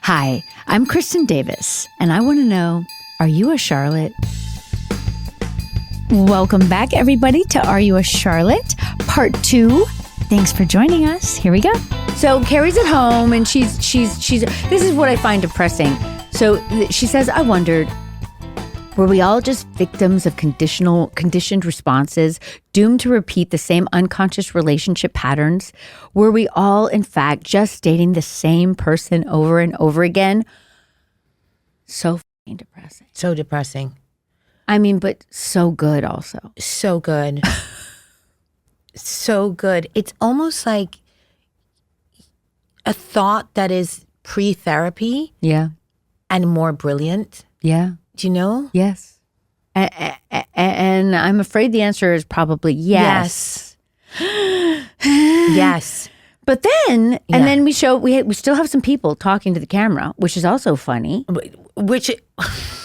Hi, I'm Kristen Davis, and I want to know, are you a Charlotte? Welcome back, everybody, to Are You a Charlotte? Part 2. Thanks for joining us. Here we go. So Carrie's at home, and she's. This is what I find depressing. So she says, I wondered, were we all just victims of conditioned responses, doomed to repeat the same unconscious relationship patterns? Were we all, in fact, just dating the same person over and over again? So fucking depressing. So depressing. I mean, but so good also. So good. So good. It's almost like a thought that is pre-therapy. Yeah. And more brilliant. Yeah. Do you know? Yes. And I'm afraid the answer is probably yes. Yes. But then, and then we still have some people talking to the camera, which is also funny. Which,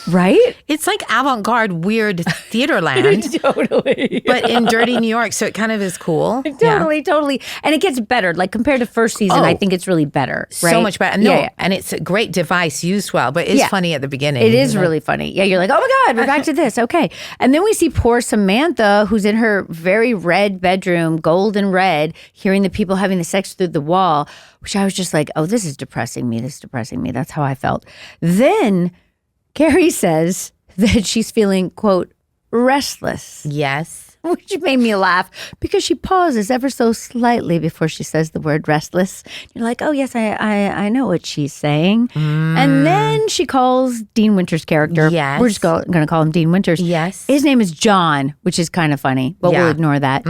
right? It's like avant-garde weird theater land. Totally. But in dirty New York, so it kind of is cool. Totally. And it gets better. Like compared to first season, I think it's really better. Right? So much better. No, and it's a great device used well, but it's funny at the beginning. It is really funny. Yeah, you're like, oh my God, we're back to this. Okay. And then we see poor Samantha, who's in her very red bedroom, golden red, hearing the people having the sex through the wall, which I was just like, oh, this is depressing me. That's how I felt. Then Carrie says that she's feeling, quote, restless. Yes. Which made me laugh because she pauses ever so slightly before she says the word restless. You're like, oh, yes, I know what she's saying. And then she calls Dean Winters' character. Yes. We're just going to call him Dean Winters. Yes. His name is John, which is kind of funny, but we'll ignore that.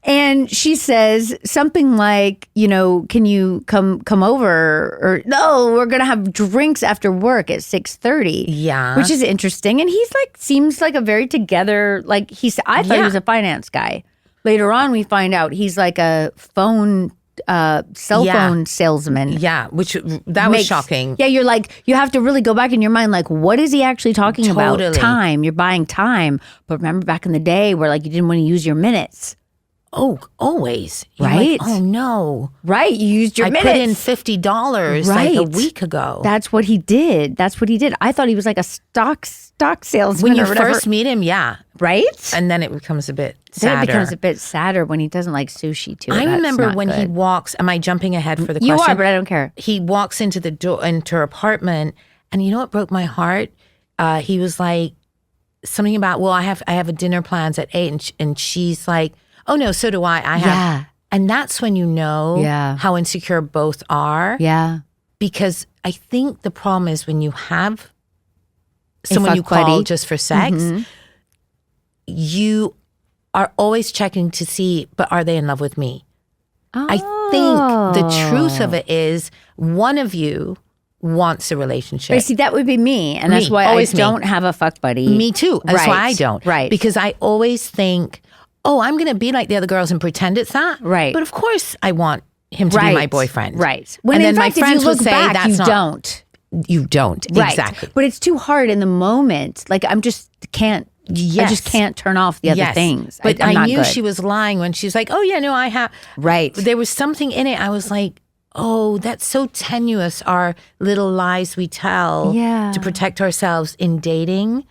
And she says something like, you know, can you come over? Or no, we're going to have drinks after work at 6:30. Yeah. Which is interesting. And he's like, seems like a very together, like, I thought he was a finance guy. Later on, we find out he's like a cell phone salesman. Yeah, which that was shocking. Yeah, you're like, you have to really go back in your mind, like, what is he actually talking about? Time. You're buying time. But remember back in the day where like you didn't want to use your minutes. Oh, always. You're right? Like, oh, no. Right. You used your minutes. I put in $50 like a week ago. That's what he did. I thought he was like a stock salesman when you or whatever. first meet him, yeah. Right? And then it becomes a bit sadder. Then it becomes a bit sadder when he doesn't like sushi too. I remember when he walks, am I jumping ahead for the question? You are, but I don't care. He walks into the door, into her apartment, and you know what broke my heart? He was like, something about, well, I have a dinner plans at 8, and she's like, oh no, so do I. Yeah. And that's when you know how insecure both are. Yeah. Because I think the problem is when you have someone you call just for sex, you are always checking to see, but are they in love with me? Oh. I think the truth of it is one of you wants a relationship. But see, that would be me. And that's why I don't have a fuck buddy. Me too. That's why I don't. Right. Because I always think, oh, I'm going to be like the other girls and pretend it's that. Right. But of course I want him to be my boyfriend. Right. When and then my friends would say back, that's you not. Don't. You don't. Right. Exactly. But it's too hard in the moment. Like I just can't turn off the other things. But I knew she was lying when she was like, oh yeah, no, I have. Right. There was something in it. I was like, oh, that's so tenuous. Our little lies we tell to protect ourselves in dating.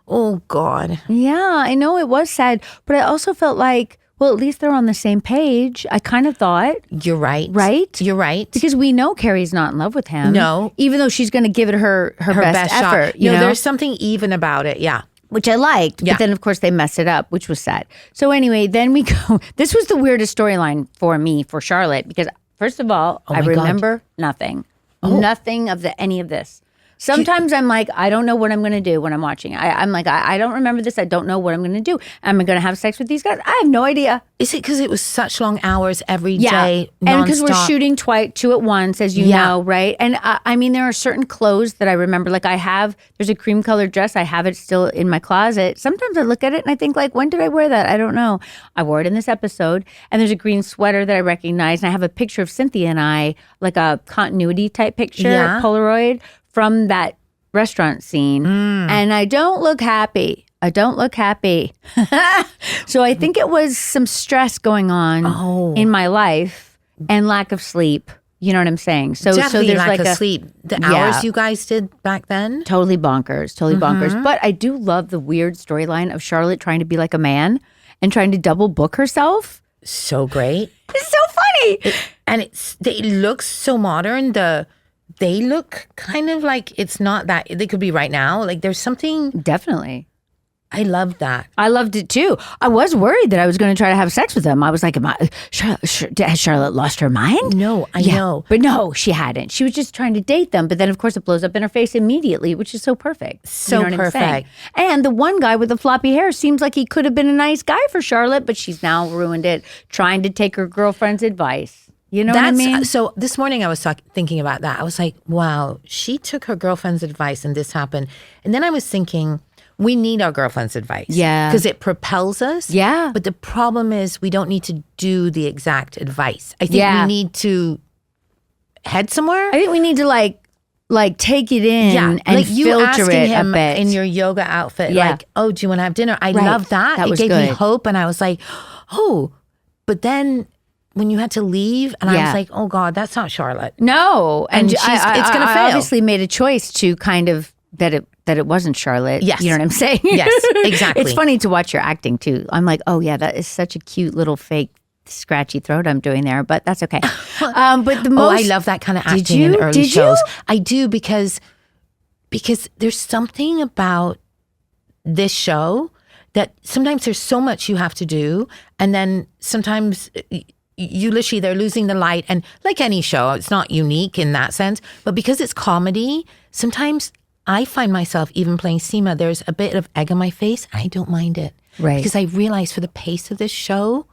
Oh, God. Yeah, I know it was sad, but I also felt like, well, at least they're on the same page. I kind of thought. You're right. Right? You're right. Because we know Carrie's not in love with him. No. Even though she's going to give it her best effort. Shot. You know, there's something even about it. Yeah. Which I liked. But then, of course, they messed it up, which was sad. So anyway, then we go. This was the weirdest storyline for me, for Charlotte, because first of all, I remember nothing. Nothing of any of this. Sometimes I'm like, I don't know what I'm going to do when I'm watching. I'm like, I don't remember this. I don't know what I'm going to do. Am I going to have sex with these guys? I have no idea. Is it because it was such long hours every day, nonstop? And because we're shooting two at once, as you know, right? And I mean, there are certain clothes that I remember. Like there's a cream colored dress. I have it still in my closet. Sometimes I look at it and I think like, when did I wear that? I don't know. I wore it in this episode. And there's a green sweater that I recognize. And I have a picture of Cynthia and I, like a continuity type picture, Polaroid, from that restaurant scene. And I don't look happy. So I think it was some stress going on in my life and lack of sleep You know what I'm saying? So Definitely there's lack like of sleep. The hours you guys did back then. totally bonkers. But I do love the weird storyline of Charlotte trying to be like a man and trying to double book herself. So great. It's so funny. And it looks so modern. They look kind of like it's not that, they could be right now. Like there's something, Definitely. I love that. I loved it too. I was worried that I was going to try to have sex with him. I was like, has Charlotte lost her mind? No, I know. But no, she hadn't. She was just trying to date them. But then, of course, it blows up in her face immediately, which is so perfect. So you know what I'm saying? perfect. And the one guy with the floppy hair seems like he could have been a nice guy for Charlotte, but she's now ruined it, trying to take her girlfriend's advice. You know what I mean? So this morning I was thinking about that. I was like, wow, she took her girlfriend's advice and this happened. And then I was thinking, we need our girlfriend's advice. Yeah. Because it propels us. Yeah. But the problem is we don't need to do the exact advice. I think we need to head somewhere. I think we need to like take it in and like you filter asking it him a bit. in your yoga outfit, Yeah. like, oh, do you want to have dinner? I Right. love that. That It was gave me good. hope. And I was like, oh, but then when you had to leave and I Yeah. was like, oh God, that's not Charlotte. No, And it's gonna I fail. obviously made a choice to kind of that it wasn't Charlotte. Yes. You know what I'm saying? Yes, exactly. It's funny to watch your acting too. I'm like, oh yeah, that is such a cute little fake scratchy throat I'm doing there, but that's okay. But the most, I love that kind of acting you? in early Did you? shows. I do because there's something about this show that sometimes there's so much you have to do, and then sometimes you literally, they're losing the light. And like any show, it's not unique in that sense, but because it's comedy, sometimes I find myself even playing Seema, there's a bit of egg on my face. I don't mind it. Right. Because I realize for the pace of this show,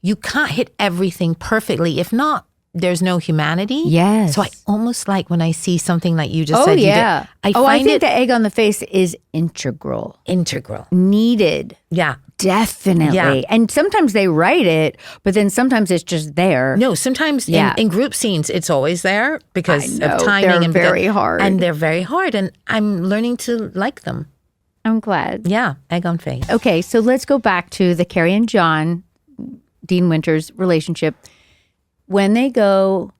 you can't hit everything perfectly. If not, there's no humanity. Yes. So I almost like when I see something like you just oh said. yeah. I I find think it the egg on the face is integral, integral. needed. Yeah. Definitely. Yeah. And sometimes they write it, but then sometimes it's just there. No, sometimes in group scenes, it's always there because I know. of timing. They're and very hard. And they're very hard. And I'm learning to like them. I'm glad. Yeah. Egg on face. Okay, so let's go back to the Carrie and John, Dean Winters relationship. When they go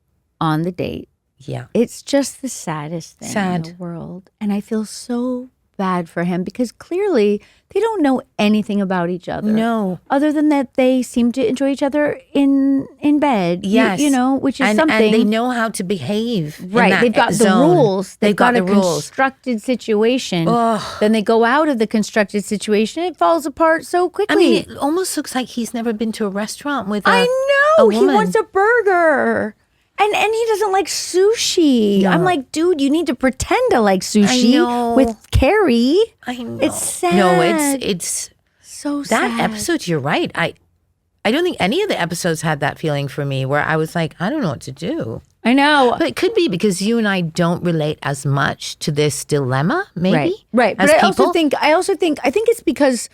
on the date, Yeah. it's just the saddest thing in the world. And I feel so bad for him because clearly they don't know anything about each other. No. Other than that they seem to enjoy each other in bed. Yes. You know, which is something. And they know how to behave. in Right, that they've got zone. the rules. They've got the a rules. constructed situation. Then they go out of the constructed situation. It falls apart so quickly. I mean, it almost looks like he's never been to a restaurant with a I know. a He woman. wants a burger. And he doesn't like sushi. No. I'm like, dude, you need to pretend to like I sushi know. with Carrie. I know. It's sad. No, it's So that sad. episode. You're right. I don't think any of the episodes had that feeling for me where I was like, I don't know what to do. I know. But it could be because you and I don't relate as much to this dilemma, maybe. Right. As But people. I think it's because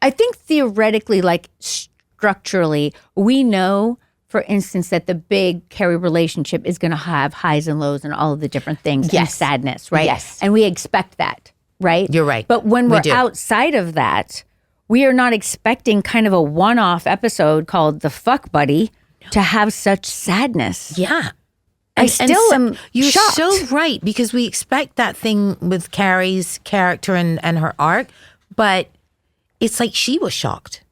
I think theoretically, like structurally, we know, for instance, that the big Carrie relationship is going to have highs and lows and all of the different things and Yes. sadness, right? Yes. And we expect that, right? You're right. But when We we're do. outside of that, we are not expecting kind of a one-off episode called The Fuck Buddy to have such sadness. Yeah. I still am You're shocked. so right because we expect that thing with Carrie's character and her arc, but it's like she was shocked.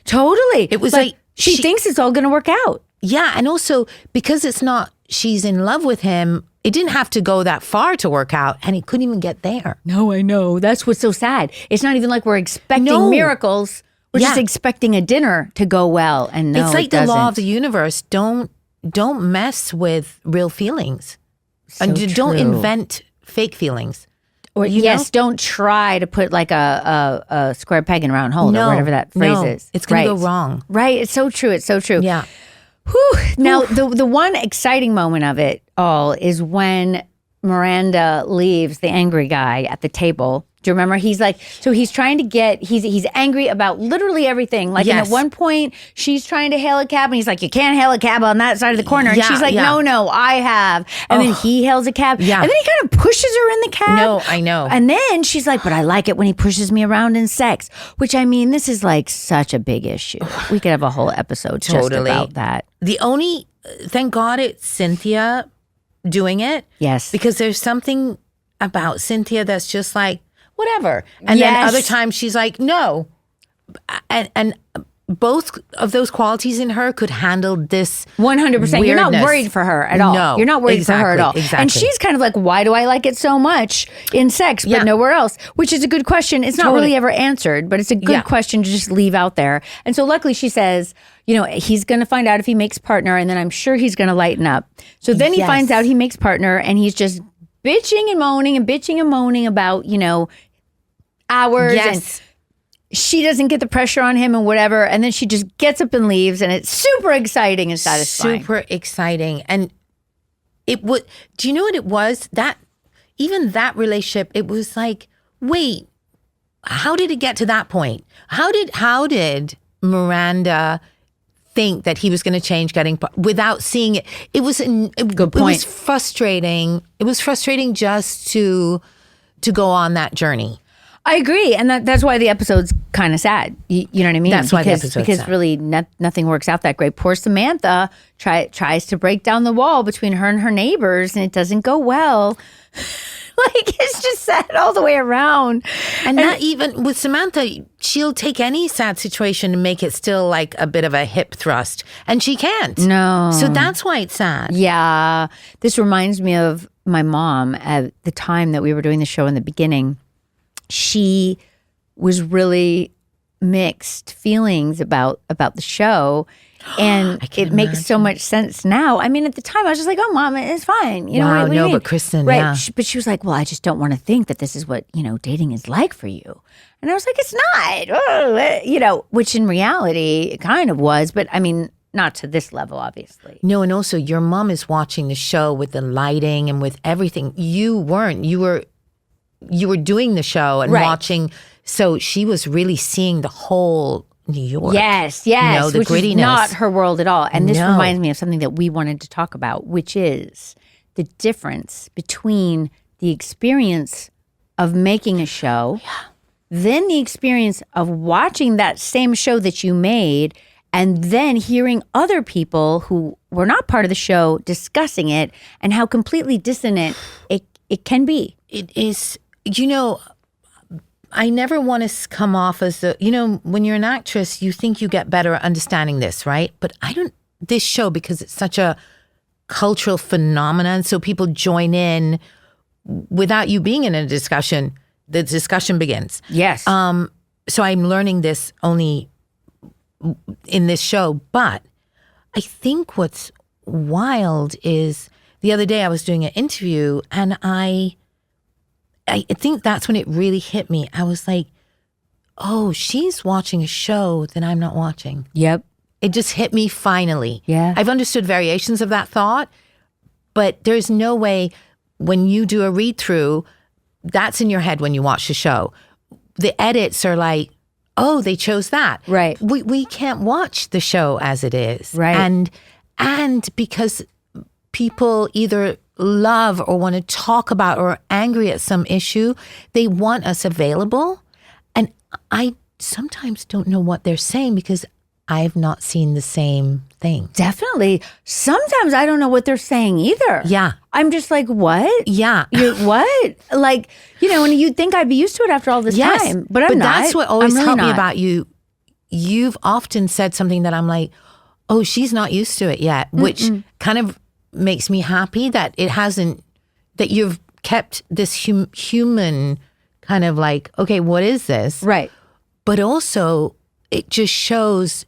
Totally. It was like she thinks it's all going to work out. Yeah, and also because it's not she's in love with him, it didn't have to go that far to work out, and he couldn't even get there. No, I know. That's what's so sad. It's not even like we're expecting No. miracles. We're just Yeah. expecting a dinner to go well, and no, it's like it the law of doesn't. the universe. Don't mess with real feelings, and So don't true. invent fake feelings. Or you yes, know? don't try to put like a square peg in a round hole or whatever that phrase no, is. it's going to Right. go wrong. Right. It's so true. It's so true. Yeah. Whew. Now, the one exciting moment of it all is when Miranda leaves the angry guy at the table. Do you remember? He's like, so he's trying to get, he's angry about literally everything. Like, and Yes. at one point, she's trying to hail a cab, and he's like, you can't hail a cab on that side of the corner. And Yeah, she's like, yeah. no, I have. And then he hails a cab. Yeah. And then he kind of pushes her in the cab. No, I know. And then she's like, but I like it when he pushes me around in sex. Which, I mean, this is like such a big issue. We could have a whole episode just Totally. about that. The only thank God it's Cynthia doing it. Yes. Because there's something about Cynthia that's just like, whatever. And then Yes. other times she's like, no. And both of those qualities in her could handle this 100%. You're not weirdness. worried for her at all. No, You're not worried for her at all. exactly. And she's kind of like, why do I like it so much in sex, but nowhere else? Which is a good question. It's not really ever answered, but it's a good question to just leave out there. And so luckily she says, you know, he's going to find out if he makes partner, and then I'm sure he's going to lighten up. So then he finds out he makes partner, and he's just bitching and moaning about, you know, hours. Yes. And she doesn't get the pressure on him and whatever. And then she just gets up and leaves, and it's super exciting and satisfying. Super exciting. And it would, do you know what it was? That, even that relationship, it was like, wait, how did it get to that point? How did Miranda think that he was going to change without seeing it? It was Good point. It was frustrating. It was frustrating just to go on that journey. I agree, and that's why the episode's kind of sad. You know what I mean? That's why the episode's because sad. really nothing works out that great. Poor Samantha tries to break down the wall between her and her neighbors, and it doesn't go well. Like, it's just sad all the way around. And not even with Samantha, she'll take any sad situation and make it still like a bit of a hip thrust, and she can't. No. So that's why it's sad. Yeah, this reminds me of my mom at the time that we were doing the show in the beginning. She was really mixed feelings about the show, and it makes so much sense now. I mean, at the time I was just like, "Oh, Mom, it's fine." You know, Wow, what do you no, mean? but Kristen, right? yeah. But she was like, "Well, I just don't want to think that this is what, you know, dating is like for you." And I was like, "It's not," you know, which in reality it kind of was, but I mean, not to this level, obviously. No, and also your mom is watching the show with the lighting and with everything. You weren't. You were doing the show and watching. So she was really seeing the whole New York. Yes, you know, the which grittiness. is not her world at all. And this No. reminds me of something that we wanted to talk about, which is the difference between the experience of making a show, then the experience of watching that same show that you made, and then hearing other people who were not part of the show discussing it, and how completely dissonant it can be. It is, you know, I never want to come off as when you're an actress, you think you get better at understanding this, right? But this show, because it's such a cultural phenomenon, so people join in without you being in a discussion, the discussion begins. Yes. So I'm learning this only in this show, but I think what's wild is the other day I was doing an interview, and I think that's when it really hit me. I was like, oh, she's watching a show that I'm not watching. Yep. It just hit me finally. Yeah. I've understood variations of that thought, but there's no way when you do a read through, that's in your head when you watch the show. The edits are like, oh, they chose that. Right. We can't watch the show as it is. Right. And because people either love or want to talk about or are angry at some issue, they want us available. And I sometimes don't know what they're saying because I've not seen the same thing. Definitely. Sometimes I don't know what they're saying either. Yeah. I'm just like, what? Yeah. What? Like, you know, and you'd think I'd be used to it after all this time. But I'm not. That's what always I'm really helped me not. about you. You've often said something that I'm like, oh, she's not used to it yet, which kind of makes me happy that it hasn't, that you've kept this human kind of like, okay, what is this? Right. But also it just shows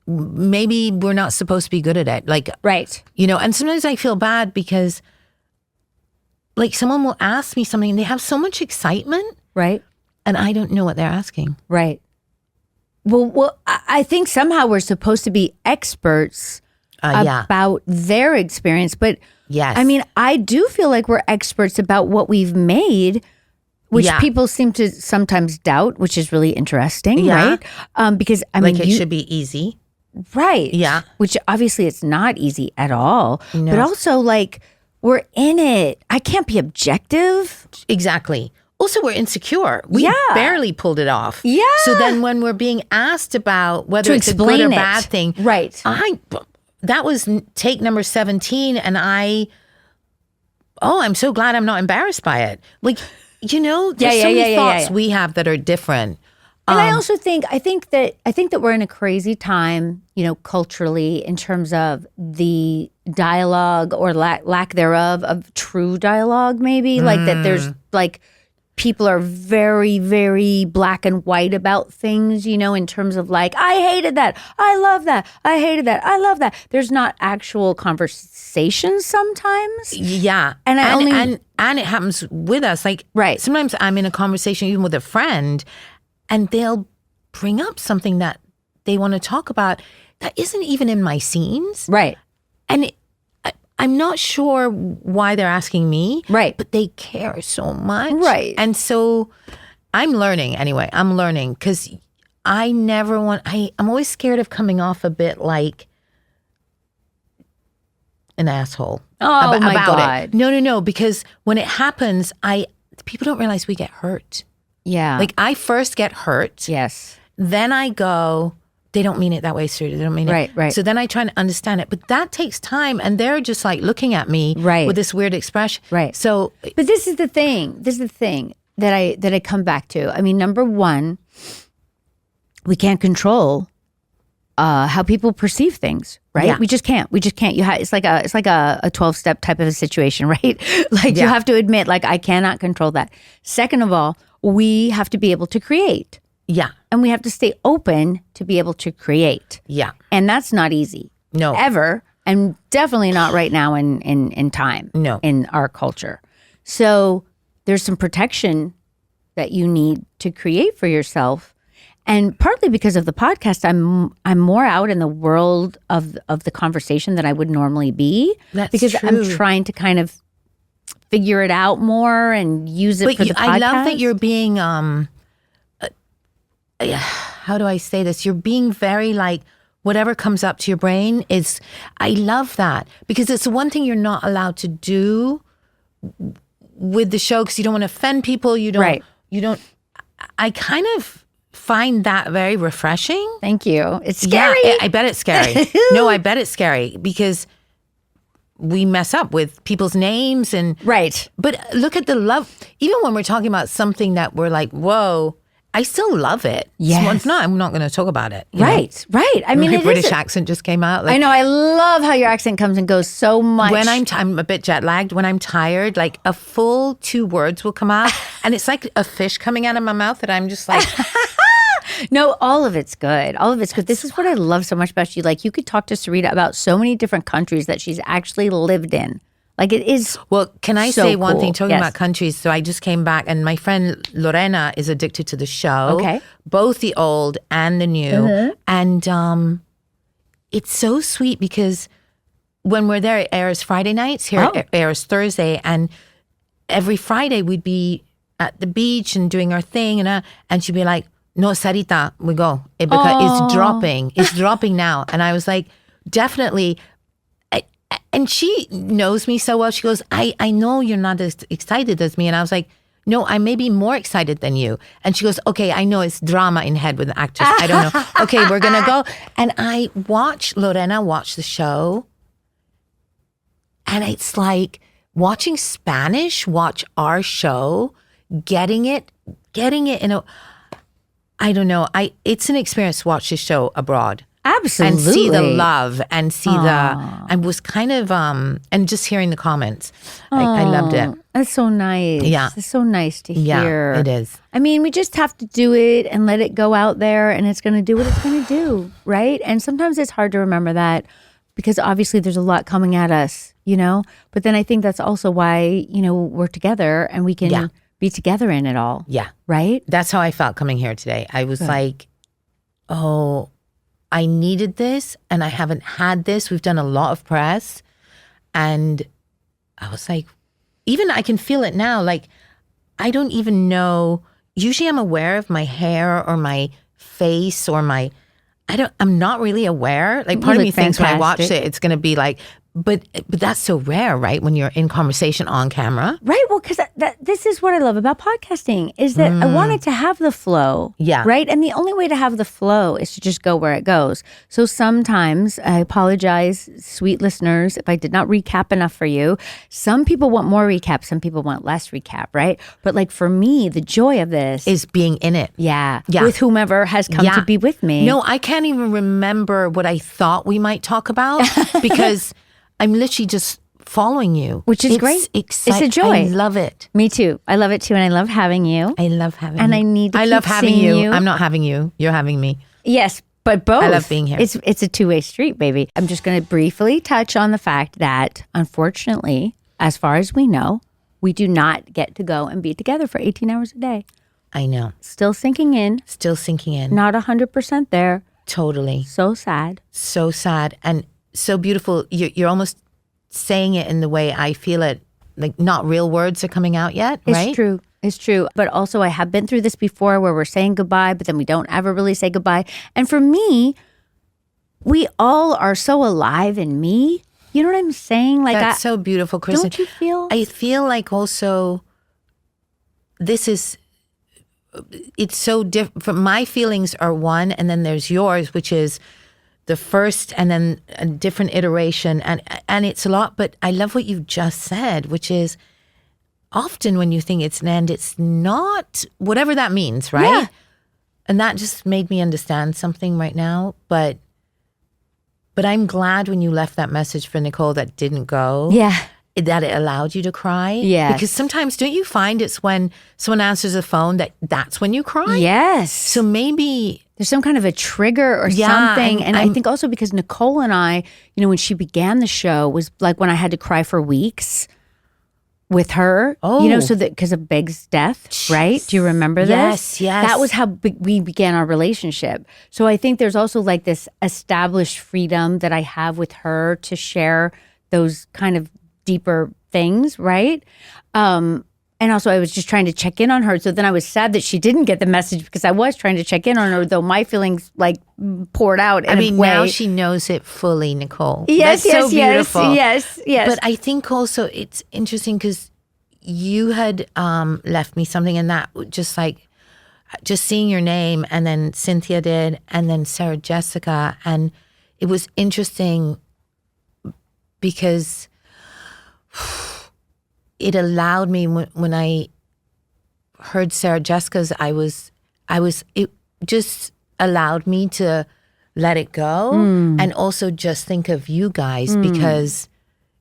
maybe we're not supposed to be good at it. Like, Right. you know, and sometimes I feel bad because like someone will ask me something and they have so much excitement Right. and I don't know what they're asking. Right. Well, I think somehow we're supposed to be experts Yeah. about their experience. But Yes. I mean, I do feel like we're experts about what we've made, which Yeah. people seem to sometimes doubt, which is really interesting, Yeah. right? Because I like mean, it should be easy. right? Yeah. Which obviously it's not easy at all. No. But also, like, we're in it. I can't be objective. Exactly. Also, we're insecure. We Yeah. barely pulled it off. Yeah. So then when we're being asked about whether To it's a good or explain it. bad thing, Right. that was take number 17, and I'm so glad I'm not embarrassed by it. Like, there's so many thoughts we have that are different. And I also think that we're in a crazy time, culturally, in terms of the dialogue or lack thereof of true dialogue, maybe. Like that there's like people are very, very black and white about things, in terms of like, I hated that. I love that. I hated that. I love that. There's not actual conversations sometimes. Yeah. And it happens with us. Like, right. Sometimes I'm in a conversation even with a friend, and they'll bring up something that they want to talk about that isn't even in my scenes. Right. And I'm not sure why they're asking me. Right. But they care so much. Right. And so I'm learning anyway. I'm learning because I'm always scared of coming off a bit like an asshole. Oh, my God. It. No. Because when it happens, people don't realize we get hurt. Yeah. Like I first get hurt. Yes. Then I go, they don't mean it that way, Sarita. They don't mean it. Right. So then I try to understand it. But that takes time. And they're just like looking at me with this weird expression. Right. So. But this is the thing. That I come back to. I mean, number one, we can't control how people perceive things, right? Yeah. We just can't. It's like a 12-step type of a situation, right? Like you have to admit, like I cannot control that. Second of all, we have to be able to create. Yeah. And we have to stay open to be able to create. Yeah. And that's not easy. No. Ever. And definitely not right now in time. No. In our culture. So there's some protection that you need to create for yourself. And partly because of the podcast, I'm more out in the world of the conversation than I would normally be. That's because true. I'm trying to kind of figure it out more and use it for the podcast. I love that you're being, how do I say this? You're being very like, whatever comes up to your brain is, I love that. Because it's the one thing you're not allowed to do with the show because you don't want to offend people. I kind of find that very refreshing. Thank you. It's scary. Yeah, I bet it's scary. No, I bet it's scary because we mess up with people's names and right. But look at the love. Even when we're talking about something that we're like, whoa, I still love it. Yes. So if not, I'm not going to talk about it. Right. I mean, my British accent just came out. I know. I love how your accent comes and goes so much. When I'm a bit jet lagged. When I'm tired, like a full 2 words will come out, and it's like a fish coming out of my mouth that I'm just like. No, all of it's good. All of it's good. This is what I love so much about you. Like you could talk to Sarita about so many different countries that she's actually lived in. Like it is. Well, can I so say one cool. thing talking about countries? So I just came back and my friend Lorena is addicted to the show. Okay. Both the old and the new. Mm-hmm. And it's so sweet because when we're there, it airs Friday nights. Here it airs Thursday. And every Friday we'd be at the beach and doing our thing. And she'd be like, no, Sarita, we go. It's dropping. It's dropping now. And I was like, definitely. And she knows me so well. She goes, I know you're not as excited as me. And I was like, no, I may be more excited than you. And she goes, okay, I know it's drama in head with the actors. I don't know. Okay, we're going to go. And I watch Lorena watch the show. And it's like watching Spanish, watch our show, getting it in a... I don't know. It's an experience to watch this show abroad. Absolutely. And see the love and see I was kind of, and just hearing the comments. I loved it. That's so nice. Yeah. It's so nice to hear. Yeah, it is. I mean, we just have to do it and let it go out there and it's going to do what it's going to do. Right. And sometimes it's hard to remember that because obviously there's a lot coming at us, but then I think that's also why, we're together and we can be together in it all. Yeah. Right. That's how I felt coming here today. I was like, oh, I needed this and I haven't had this. We've done a lot of press. And I was like, even I can feel it now. Like, I don't even know. Usually I'm aware of my hair or my face or I'm not really aware. Like part of me thinks when I watch it, it's going to be like But that's so rare, right? When you're in conversation on camera. Right. Well, because this is what I love about podcasting is that I wanted to have the flow. Yeah. Right. And the only way to have the flow is to just go where it goes. So sometimes I apologize, sweet listeners, if I did not recap enough for you. Some people want more recap. Some people want less recap. Right. But like for me, the joy of this Is being in it. Yeah. Yeah. With whomever has come to be with me. No, I can't even remember what I thought we might talk about because I'm literally just following you. Which is great. It's a joy. I love it. Me too. I love it too. And I love having you. I love having And you. I need to I keep love having seeing you. you. I'm not having you. You're having me. Yes, but both. I love being here. It's a two-way street, baby. I'm just going to briefly touch on the fact that, unfortunately, as far as we know, we do not get to go and be together for 18 hours a day. I know. Still sinking in. Still sinking in. Not 100% there. Totally. So sad. So sad and so beautiful. You're almost saying it in the way I feel it. Like not real words are coming out yet, right? It's true. It's true. But also I have been through this before where we're saying goodbye, but then we don't ever really say goodbye. And for me, we all are so alive in me. You know what I'm saying? Like That's so beautiful, Kristen. Don't you feel? I feel like also it's so different. My feelings are one, and then there's yours, which is the first, and then a different iteration, and it's a lot. But I love what you just said, which is often when you think it's an end, it's not, whatever that means, right? Yeah. And that just made me understand something right now. But I'm glad when you left that message for Nicole that didn't go. Yeah. That it allowed you to cry. Yes. Because sometimes, don't you find it's when someone answers the phone that's when you cry? Yes. So maybe there's some kind of a trigger or something. And I think also because Nicole and I, when she began the show was like when I had to cry for weeks with her, so that because of Big's death, right? Do you remember this? Yes. That was how we began our relationship. So I think there's also like this established freedom that I have with her to share those kind of deeper things, right? And also I was just trying to check in on her. So then I was sad that she didn't get the message because I was trying to check in on her, though my feelings like poured out in a way. now she knows it fully, Nicole. Yes, That's so beautiful. Yes. But I think also it's interesting because you had left me something, and that just seeing your name, and then Cynthia did, and then Sarah Jessica. And it was interesting because it allowed me when I heard Sarah Jessica's, it just allowed me to let it go and also just think of you guys because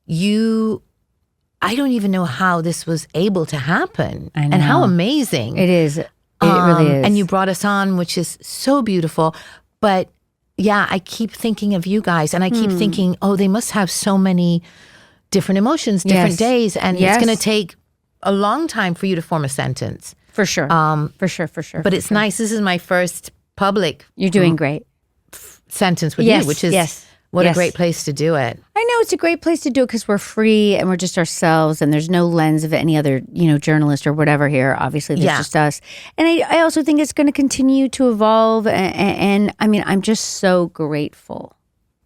I don't even know how this was able to happen and how amazing. It is. It really is. And you brought us on, which is so beautiful. But yeah, I keep thinking of you guys and I keep thinking, they must have so many different emotions, different days, and it's going to take a long time for you to form a sentence. For sure. For sure. But it's nice. This is my first public. You're doing great. Sentence with you, which is a great place to do it. I know it's a great place to do it because we're free and we're just ourselves, and there's no lens of any other, journalist or whatever here. Obviously, there's just us. And I also think it's going to continue to evolve. And I mean, I'm just so grateful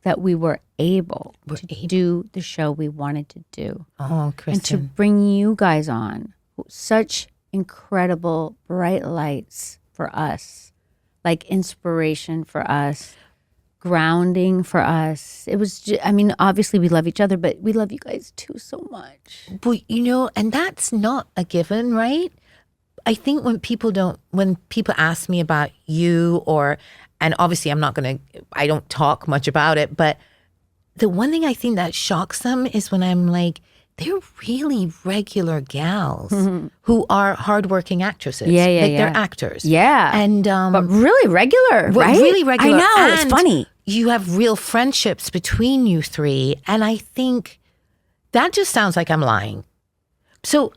that we were able to do the show we wanted to do. Oh, Kristen. And to bring you guys on. Such incredible bright lights for us. Like inspiration for us. Grounding for us. It was obviously we love each other, but we love you guys too so much. But, and that's not a given, right? I think when people ask me about you and obviously I don't talk much about it, but the one thing I think that shocks them is when I'm like, they're really regular gals who are hardworking actresses. They're actors. Yeah. And but really regular, right? Really regular. I know, and it's funny. You have real friendships between you three. And I think that just sounds like I'm lying. So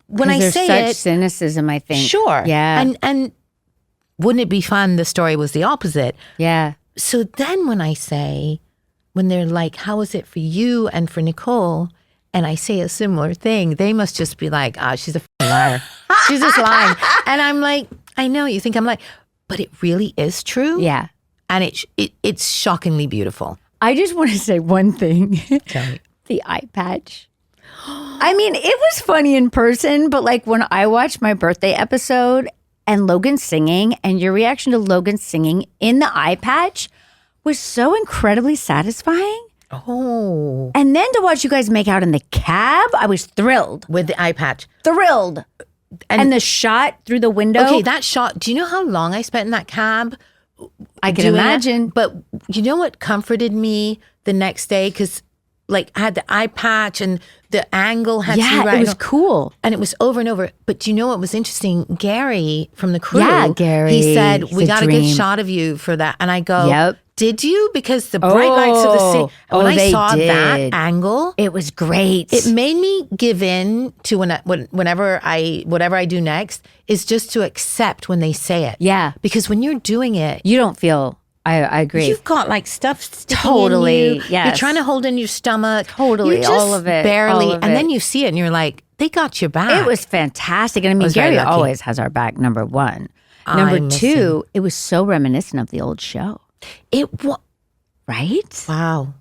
when I say such cynicism, I think. Sure. Yeah. And wouldn't it be fun? The story was the opposite. Yeah. So then when they're like, how is it for you and for Nicole? And I say a similar thing, they must just be like, she's a f***ing liar. She's just lying. And I'm like, I know you think I'm lying, but it really is true. Yeah. And it's shockingly beautiful. I just want to say one thing. Tell me. The eye patch. I mean, it was funny in person, but like when I watched my birthday episode and Logan singing and your reaction to Logan singing in the eye patch was so incredibly satisfying. Oh. And then to watch you guys make out in the cab, I was thrilled. With the eye patch. Thrilled. And the shot through the window. Okay, that shot. Do you know how long I spent in that cab? I can doing imagine. That? But you know what comforted me the next day? Because like I had the eye patch and the angle had to be right. It was cool. And it was over and over. But do you know what was interesting? Gary from the crew, Gary. he said, we got a good dream. shot of you for that. And I go, Yep. Did you? Because the bright lights of the scene. When I they saw did. that angle, It was great. it made me give in to whatever I do next is just to accept when they say it. Yeah. Because when you're doing it, You don't feel, I agree. you've got like stuff sticking Totally, in you. yes. You're trying to hold in your stomach. Totally, You just all of it, barely. all of and it. then you see it and you're like, they got your back. It was fantastic. And I mean, was very Gary lucky. always has our back, number one. I Number miss two, it was so reminiscent of the old show, It was. right? Wow.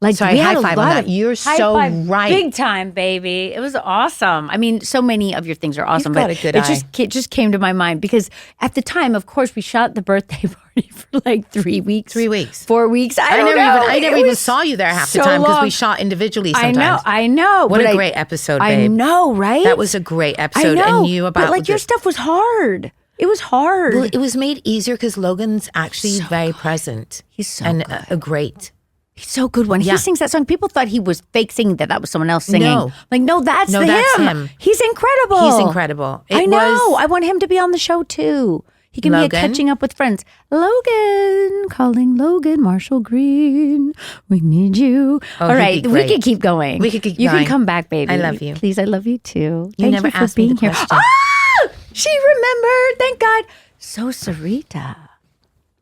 Like Sorry, we had high a five on lot that. of- You're high so five, right. Big time, baby. It was awesome. I mean, so many of your things are awesome. got but a good it eye. just came to my mind because at the time, of course, we shot the birthday party for like 3 weeks. 3 weeks. 4 weeks. I I don't never know. even I It never even was saw you there half the so time because we long. shot individually I sometimes. know. I know. What but a I- great episode, I babe. know, right? That was a great I episode. know. And you about but like your stuff was hard. It was hard. Well, it was made easier because Logan's actually very present. He's so and good. a great. He's so good when Yeah. he sings that song. People thought he was fake singing that was someone else singing. No. Like, no, that's that's him. He's incredible. He's incredible. I It know. was- I want him to be on the show too. He can be a Logan? catching up with friends. Logan, calling Logan, Marshall Green. We need you. Oh, All he'd right, be we great. could keep going. We could keep You going. can come back, baby. I love you. Please, I love you too. You Thank never you for asked me being the here. question. Ah, she remembered. Thank God. So, Sarita,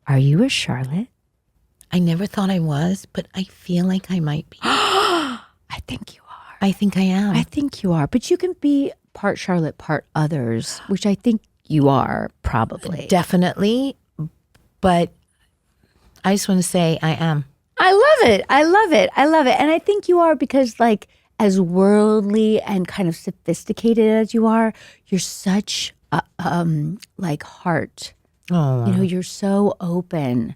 are you a Charlotte? I never thought I was, but I feel like I might be. I think you are. I think I am. I think you are, but you can be part Charlotte, part others, which I think you are probably. Definitely. But I just want to say I am. I love it. I love it. I love it. And I think you are because like as worldly and kind of sophisticated as you are, you're such a like heart. Oh, You know, you're so open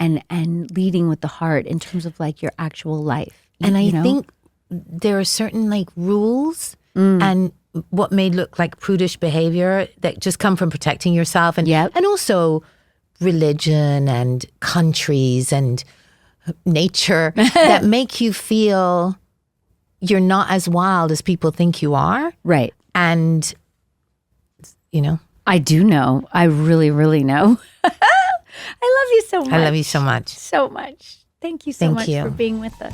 and leading with the heart in terms of like your actual life. and I you know? think there are certain like rules and what may look like prudish behavior that just come from protecting yourself and Yep. and also religion and countries and nature that make you feel you're not as wild as people think you are. Right. And you know, I do know. I really, really know. I love you so much. I love you so much. So much. Thank you so Thank much you. for being with us.